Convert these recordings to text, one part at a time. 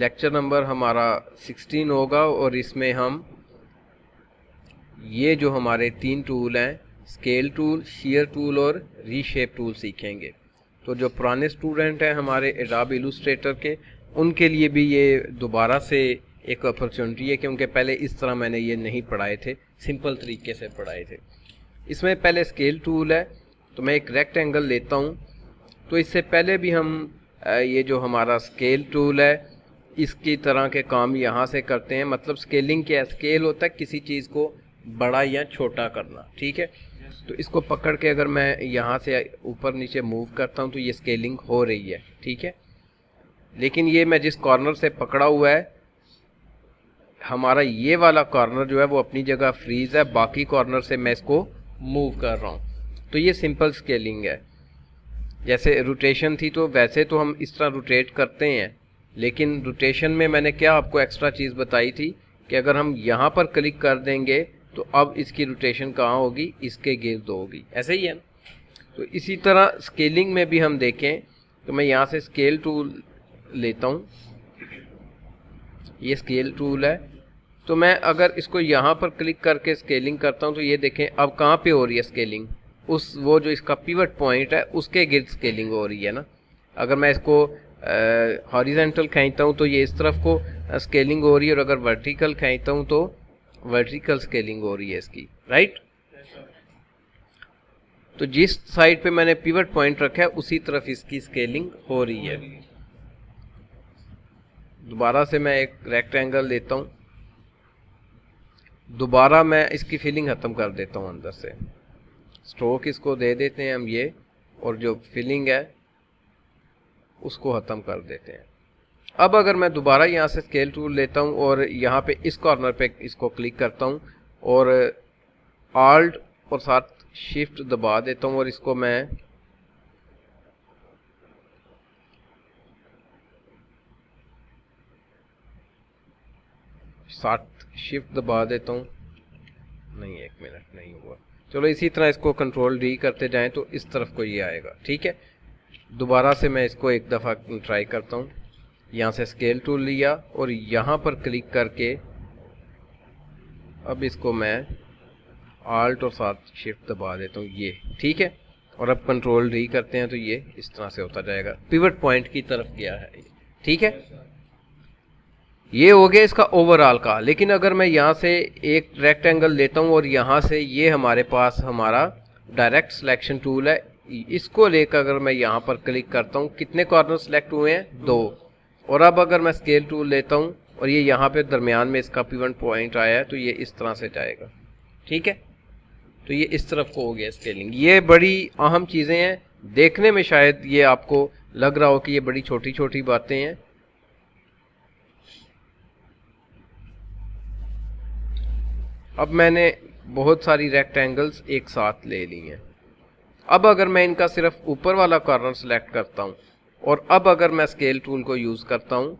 Lecture number हमारा 16 होगा और इसमें हम ये जो हमारे 3 टूल हैं, स्केल टूल, शेयर टूल और रीशेप टूल सीखेंगे। तो जो पुराने स्टूडेंट हैं हमारे एडोब इलस्ट्रेटर के, उनके लिए भी ये दोबारा से एक अपॉर्चुनिटी है, क्योंकि पहले इस तरह मैंने ये नहीं पढ़ाए थे, सिंपल तरीके से पढ़ाए थे। इसमें पहले स्केल टूल है, तो मैं एक रेक्टेंगल लेता हूँ। तो इससे पहले भी हम ये जो हमारा स्केल टूल है इसकी तरह के काम यहाँ से करते हैं। मतलब स्केलिंग क्या है? स्केल होता है किसी चीज़ को बड़ा या छोटा करना, ठीक है। तो इसको पकड़ के अगर मैं यहाँ से ऊपर नीचे मूव करता हूँ तो ये स्केलिंग हो रही है, ठीक है। लेकिन ये मैं जिस कॉर्नर से पकड़ा हुआ है, हमारा ये वाला कॉर्नर जो है वो अपनी जगह फ्रीज है, बाकी कॉर्नर से मैं इसको मूव कर रहा हूँ। तो ये सिंपल स्केलिंग है। जैसे रोटेशन थी तो वैसे तो हम इस तरह रोटेट करते हैं, लेकिन रोटेशन में मैंने क्या आपको एक्स्ट्रा चीज़ बताई थी कि अगर हम यहाँ पर क्लिक कर देंगे तो अब इसकी रोटेशन कहाँ होगी? इसके गिर्द होगी। ऐसे ही है ना। तो इसी तरह स्केलिंग में भी हम देखें तो मैं यहाँ से स्केल टूल लेता हूँ, ये स्केल टूल है। तो मैं अगर इसको यहाँ पर क्लिक करके स्केलिंग करता हूँ तो ये देखें अब कहाँ पे हो रही है स्केलिंग? उस वो जो इसका पिवट पॉइंट है उसके गिर्द स्केलिंग हो रही है ना। अगर मैं इसको हॉरिजेंटल खींचता हूँ तो ये इस तरफ को स्केलिंग हो रही है, और अगर वर्टिकल खींचता हूँ तो वर्टिकल स्केलिंग हो रही है इसकी, राइट। तो जिस साइड पे मैंने पिवट पॉइंट रखा है उसी तरफ इसकी स्केलिंग हो रही है। दोबारा से मैं एक रेक्टेंगल लेता हूँ, दोबारा मैं इसकी फिलिंग ख़त्म कर देता हूँ अंदर से। स्ट्रोक इसको दे देते हैं हम ये, और जो फिलिंग है उसको ख़त्म कर देते हैं। अब अगर मैं दोबारा यहाँ से स्केल टूल लेता हूँ और यहाँ पे इस कॉर्नर पे इसको क्लिक करता हूँ और आल्ट और साथ शिफ्ट दबा देता हूँ और इसको मैं साथ शिफ्ट दबा देता हूँ। नहीं, 1 मिनट नहीं हुआ। चलो इसी तरह इसको कंट्रोल डी करते जाएं तो इस तरफ को ये आएगा, ठीक है। दोबारा से मैं इसको एक दफ़ा ट्राई करता हूँ। यहाँ से स्केल टूल लिया और यहाँ पर क्लिक करके अब इसको मैं आल्ट और साथ शिफ्ट दबा देता हूँ, ये ठीक है। और अब कंट्रोल डी करते हैं तो ये इस तरह से होता जाएगा, पिवट पॉइंट की तरफ गया है, ठीक है। ये हो गया इसका ओवरऑल का। लेकिन अगर मैं यहाँ से एक रेक्टेंगल लेता हूँ और यहाँ से ये हमारे पास हमारा डायरेक्ट सिलेक्शन टूल है, इसको लेकर अगर मैं यहाँ पर क्लिक करता हूँ, कितने कॉर्नर सेलेक्ट हुए हैं? 2। और अब अगर मैं स्केल टूल लेता हूँ और ये यहाँ पे दरमियान में इसका पिवट पॉइंट आया है तो ये इस तरह से जाएगा, ठीक है। तो ये इस तरफ को हो गया स्केलिंग। ये बड़ी अहम चीज़ें हैं, देखने में शायद ये आपको लग रहा हो कि ये बड़ी छोटी छोटी बातें हैं। अब मैंने बहुत सारी रेक्टेंगल्स एक साथ ले ली हैं। अब अगर मैं इनका सिर्फ ऊपर वाला कॉर्नर सेलेक्ट करता हूँ और अब अगर मैं स्केल टूल को यूज़ करता हूँ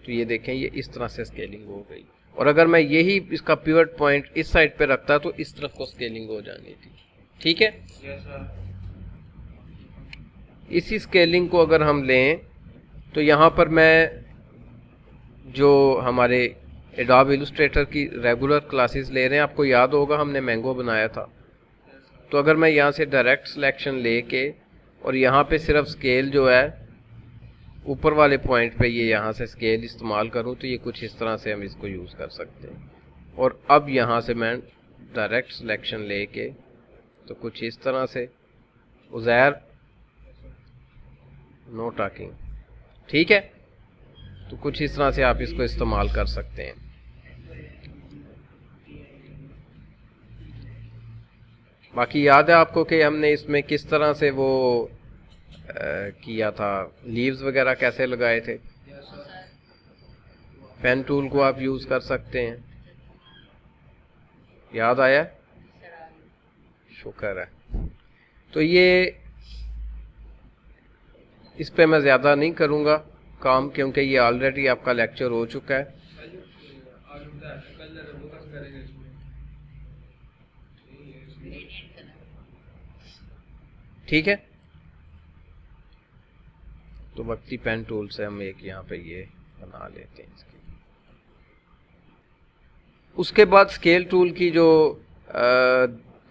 तो ये देखें ये इस तरह से स्केलिंग हो गई। और अगर मैं यही इसका पिवट पॉइंट इस साइड पे रखता तो इस तरफ को स्केलिंग हो जानी थी, ठीक है। इसी स्केलिंग को अगर हम लें तो यहाँ पर मैं जो हमारे एडोब इलस्ट्रेटर की रेगुलर क्लासेस ले रहे हैं, आपको याद होगा हमने मैंगो बनाया था। तो अगर मैं यहाँ से डायरेक्ट सिलेक्शन लेके और यहाँ पे सिर्फ स्केल जो है ऊपर वाले पॉइंट पे ये यहाँ से स्केल इस्तेमाल करूँ तो ये कुछ इस तरह से हम इसको यूज़ कर सकते हैं। और अब यहाँ से मैं डायरेक्ट सिलेक्शन लेके तो कुछ इस तरह से, उज़ैर नो टॉकिंग, ठीक है। तो कुछ इस तरह से आप इसको इस्तेमाल कर सकते हैं। बाकी याद है आपको कि हमने इसमें किस तरह से वो किया था, लीव्स वगैरह कैसे लगाए थे। पेन टूल को आप यूज़ कर सकते हैं, याद आया? शुक्र है। तो ये इस पे मैं ज़्यादा नहीं करूँगा काम, क्योंकि ये ऑलरेडी आपका लेक्चर हो चुका है। ठीक है। तो वक्ती पेन टूल से हम एक यहाँ पे ये बना लेते हैं इसकी। उसके बाद स्केल टूल की जो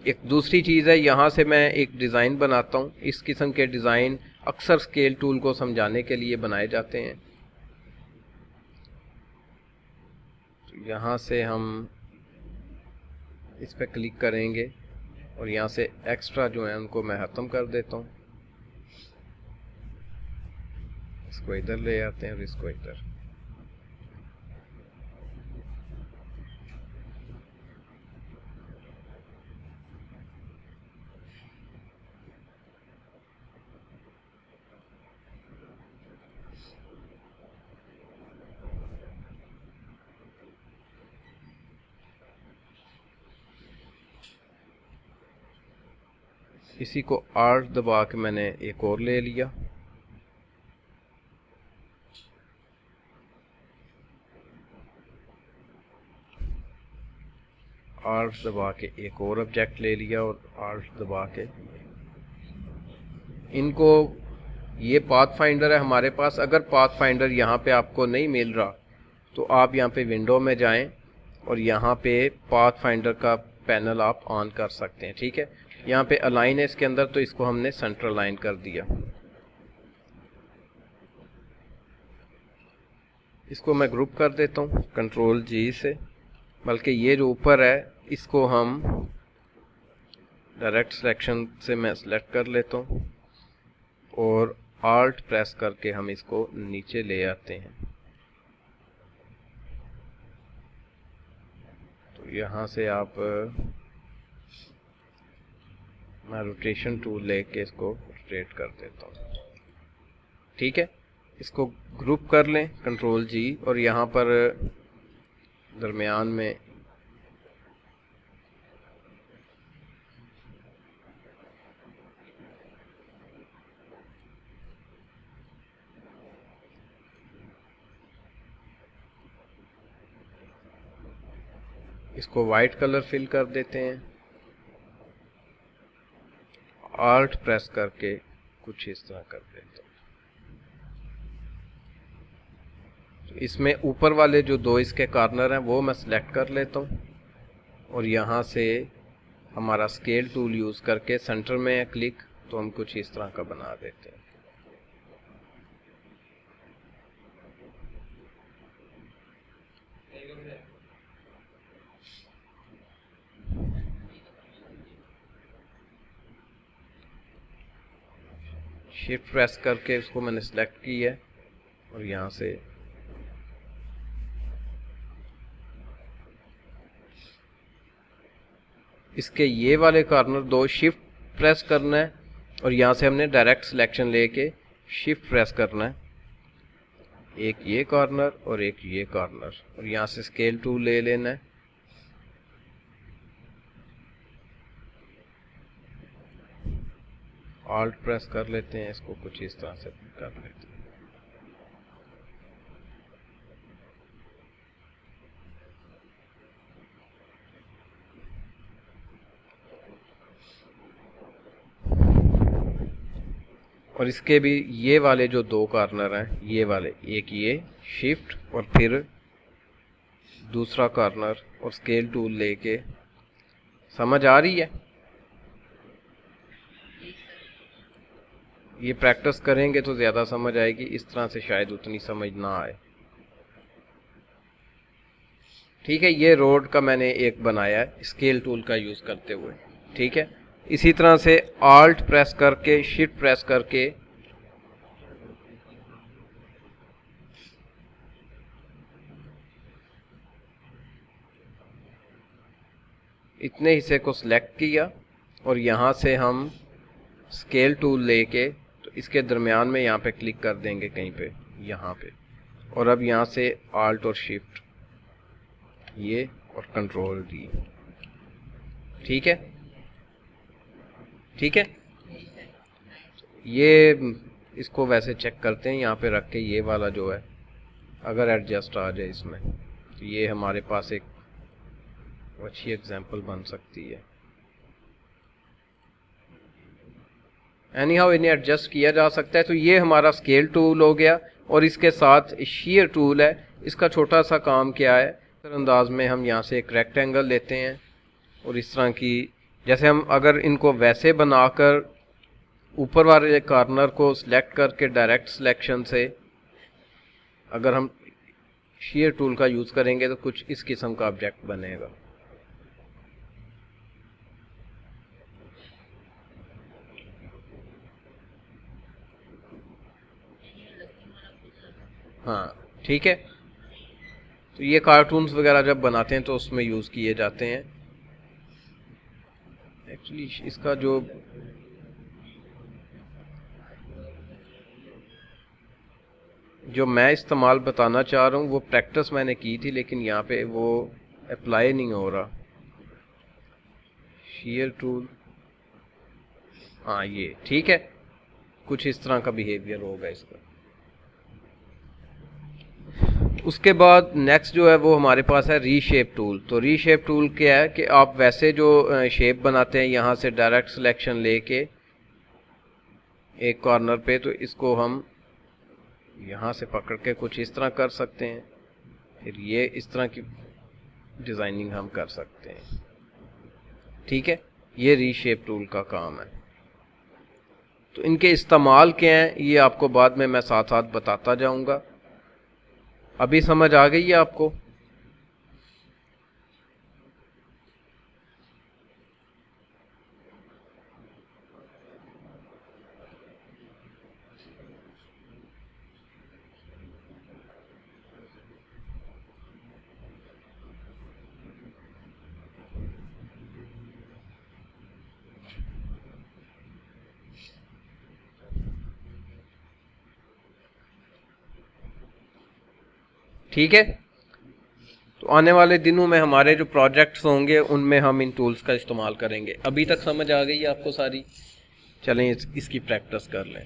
एक दूसरी चीज़ है, यहाँ से मैं एक डिज़ाइन बनाता हूँ। इस किस्म के डिज़ाइन अक्सर स्केल टूल को समझाने के लिए बनाए जाते हैं। तो यहाँ से हम इस पर क्लिक करेंगे और यहाँ से एक्स्ट्रा जो है उनको मैं ख़त्म कर देता हूँ। इसको इधर ले आते हैं और इसको इधर। इसी को आर्ट दबा के मैंने एक और ले लिया। आर्ट दबा के एक और ऑब्जेक्ट ले लिया और आर्ट दबा के इनको, ये पाथ फाइंडर है हमारे पास। अगर पाथ फाइंडर यहाँ पे आपको नहीं मिल रहा तो आप यहाँ पे विंडो में जाएं और यहाँ पे पाथ फाइंडर का पैनल आप ऑन कर सकते हैं। ठीक है, यहाँ पे अलाइन है इसके अंदर, तो इसको हमने सेंटर अलाइन कर दिया। इसको मैं ग्रुप कर देता हूँ कंट्रोल जी से, बल्कि ये जो ऊपर है इसको हम डायरेक्ट सिलेक्शन से मैं सिलेक्ट कर लेता हूँ और आल्ट प्रेस करके हम इसको नीचे ले आते हैं। तो यहाँ से आप, मैं रोटेशन टूल लेके इसको रोटेट कर देता हूँ। ठीक है, इसको ग्रुप कर लें कंट्रोल जी और यहाँ पर दरमियान में इसको वाइट कलर फिल कर देते हैं। आल्ट प्रेस करके कुछ इस तरह कर देते हैं। तो इसमें ऊपर वाले जो दो इसके कॉर्नर हैं वो मैं सिलेक्ट कर लेता हूँ और यहाँ से हमारा स्केल टूल यूज़ करके सेंटर में है क्लिक, तो हम कुछ इस तरह का बना देते हैं। शिफ्ट प्रेस करके उसको मैंने सेलेक्ट किया है और यहाँ से इसके ये वाले कॉर्नर दो शिफ्ट प्रेस करना है और यहाँ से हमने डायरेक्ट सिलेक्शन लेके शिफ्ट प्रेस करना है। एक ये कॉर्नर और एक ये कॉर्नर, और यहाँ से स्केल टूल ले लेना है। आल्ट प्रेस कर लेते हैं, इसको कुछ इस तरह से कर लेते हैं। और इसके भी ये वाले जो दो कॉर्नर हैं, ये वाले, एक ये शिफ्ट और फिर दूसरा कॉर्नर और स्केल टूल लेके, समझ आ रही है? ये प्रैक्टिस करेंगे तो ज़्यादा समझ आएगी, इस तरह से शायद उतनी समझ ना आए। ठीक है, ये रोड का मैंने एक बनाया है स्केल टूल का यूज़ करते हुए। ठीक है, इसी तरह से आल्ट प्रेस करके शिफ्ट प्रेस करके इतने हिस्से को सिलेक्ट किया और यहाँ से हम स्केल टूल लेके तो इसके दरमियान में यहाँ पे क्लिक कर देंगे कहीं पे, यहाँ पे, और अब यहाँ से आल्ट और शिफ्ट ये और कंट्रोल डी। ठीक है, ठीक है, ये इसको वैसे चेक करते हैं यहाँ पे रख के, ये वाला जो है अगर एडजस्ट आ जाए इसमें तो ये हमारे पास एक अच्छी एग्जांपल बन सकती है। एनी हाउ इन्हें एडजस्ट किया जा सकता है। तो ये हमारा स्केल टूल हो गया और इसके साथ शेयर टूल है। इसका छोटा सा काम क्या है, अंदाज में हम यहाँ से एक रेक्टेंगल लेते हैं और इस तरह की, जैसे हम अगर इनको वैसे बनाकर ऊपर वाले कॉर्नर को सिलेक्ट करके डायरेक्ट सिलेक्शन से अगर हम शेयर टूल का यूज़ करेंगे तो कुछ इस किस्म का ऑब्जेक्ट बनेगा। हाँ ठीक है, तो ये कार्टून्स वगैरह जब बनाते हैं तो उसमें यूज़ किए जाते हैं। एक्चुअली इसका जो मैं इस्तेमाल बताना चाह रहा हूँ वो प्रैक्टिस मैंने की थी, लेकिन यहाँ पे वो अप्लाई नहीं हो रहा। शेयर टूल, हाँ ये ठीक है, कुछ इस तरह का बिहेवियर होगा इसका। उसके बाद नेक्स्ट जो है वो हमारे पास है रीशेप टूल। तो रीशेप टूल क्या है कि आप वैसे जो शेप बनाते हैं यहाँ से डायरेक्ट सिलेक्शन लेके एक कॉर्नर पे, तो इसको हम यहाँ से पकड़ के कुछ इस तरह कर सकते हैं, फिर ये इस तरह की डिज़ाइनिंग हम कर सकते हैं। ठीक है, ये रीशेप टूल का काम है। तो इनके इस्तेमाल क्या हैं ये आपको बाद में मैं साथ साथ बताता जाऊंगा। अभी समझ आ गई है आपको? ठीक है, तो आने वाले दिनों में हमारे जो प्रोजेक्ट्स होंगे उनमें हम इन टूल्स का इस्तेमाल करेंगे। अभी तक समझ आ गई है आपको सारी? चलें इसकी प्रैक्टिस कर लें।